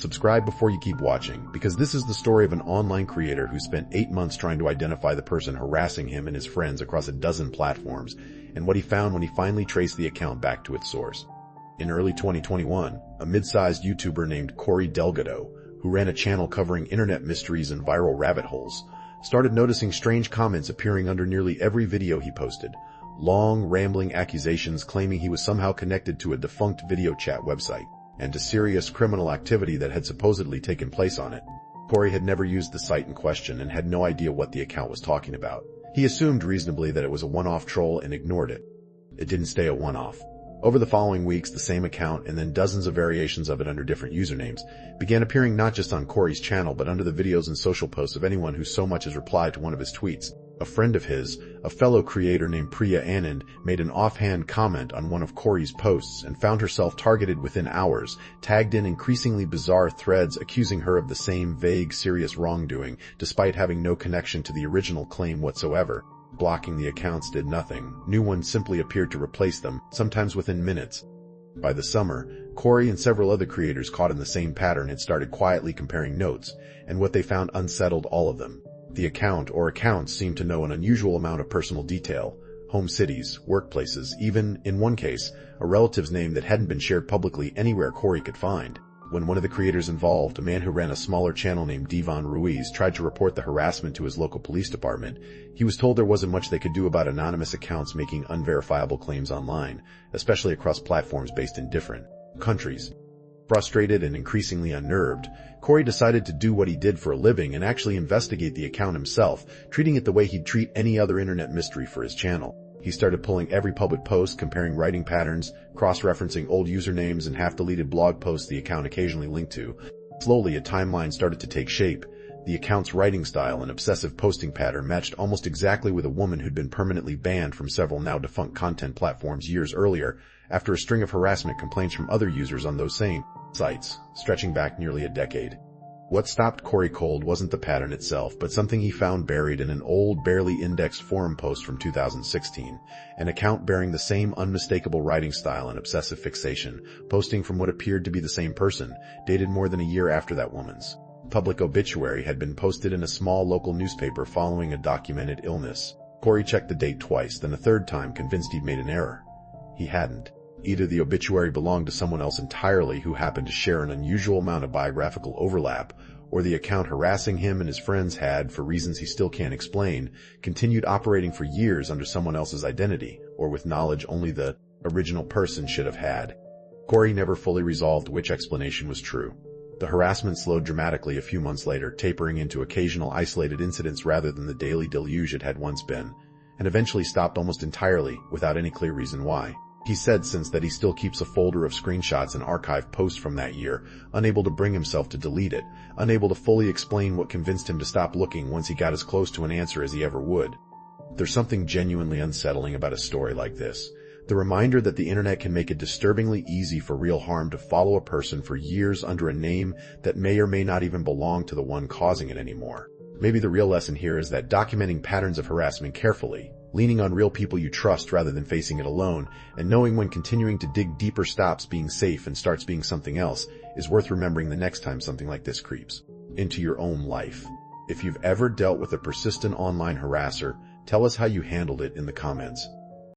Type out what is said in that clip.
Subscribe before you keep watching, because this is the story of an online creator who spent 8 months trying to identify the person harassing him and his friends across a dozen platforms, and what he found when he finally traced the account back to its source. In early 2021, a mid-sized YouTuber named Corey Delgado, who ran a channel covering internet mysteries and viral rabbit holes, started noticing strange comments appearing under nearly every video he posted. Long, rambling accusations claiming he was somehow connected to a defunct video chat website, and to serious criminal activity that had supposedly taken place on it. Corey had never used the site in question and had no idea what the account was talking about. He assumed reasonably that it was a one-off troll and ignored it. It didn't stay a one-off. Over the following weeks, the same account, and then dozens of variations of it under different usernames, began appearing not just on Corey's channel but under the videos and social posts of anyone who so much as replied to one of his tweets. A friend of his, a fellow creator named Priya Anand, made an offhand comment on one of Corey's posts and found herself targeted within hours, tagged in increasingly bizarre threads accusing her of the same vague, serious wrongdoing, despite having no connection to the original claim whatsoever. Blocking the accounts did nothing. New ones simply appeared to replace them, sometimes within minutes. By the summer, Corey and several other creators caught in the same pattern had started quietly comparing notes, and what they found unsettled all of them. The account or accounts seemed to know an unusual amount of personal detail, home cities, workplaces, even, in one case, a relative's name that hadn't been shared publicly anywhere Corey could find. When one of the creators involved, a man who ran a smaller channel named Devon Ruiz, tried to report the harassment to his local police department, he was told there wasn't much they could do about anonymous accounts making unverifiable claims online, especially across platforms based in different countries. Frustrated and increasingly unnerved, Corey decided to do what he did for a living and actually investigate the account himself, treating it the way he'd treat any other internet mystery for his channel. He started pulling every public post, comparing writing patterns, cross-referencing old usernames and half-deleted blog posts the account occasionally linked to. Slowly, a timeline started to take shape. The account's writing style and obsessive posting pattern matched almost exactly with a woman who'd been permanently banned from several now-defunct content platforms years earlier, after a string of harassment complaints from other users on those same sites, stretching back nearly a decade. What stopped Corey cold wasn't the pattern itself, but something he found buried in an old, barely indexed forum post from 2016, an account bearing the same unmistakable writing style and obsessive fixation, posting from what appeared to be the same person, dated more than a year after that woman's public obituary had been posted in a small local newspaper following a documented illness. Corey checked the date twice, then a third time, convinced he'd made an error. He hadn't. Either the obituary belonged to someone else entirely who happened to share an unusual amount of biographical overlap, or the account harassing him and his friends had, for reasons he still can't explain, continued operating for years under someone else's identity, or with knowledge only the original person should have had. Corey never fully resolved which explanation was true. The harassment slowed dramatically a few months later, tapering into occasional isolated incidents rather than the daily deluge it had once been, and eventually stopped almost entirely, without any clear reason why. He said since that he still keeps a folder of screenshots and archive posts from that year, unable to bring himself to delete it, unable to fully explain what convinced him to stop looking once he got as close to an answer as he ever would. There's something genuinely unsettling about a story like this. The reminder that the internet can make it disturbingly easy for real harm to follow a person for years under a name that may or may not even belong to the one causing it anymore. Maybe the real lesson here is that documenting patterns of harassment carefully, leaning on real people you trust rather than facing it alone, and knowing when continuing to dig deeper stops being safe and starts being something else, is worth remembering the next time something like this creeps into your own life. If you've ever dealt with a persistent online harasser, tell us how you handled it in the comments.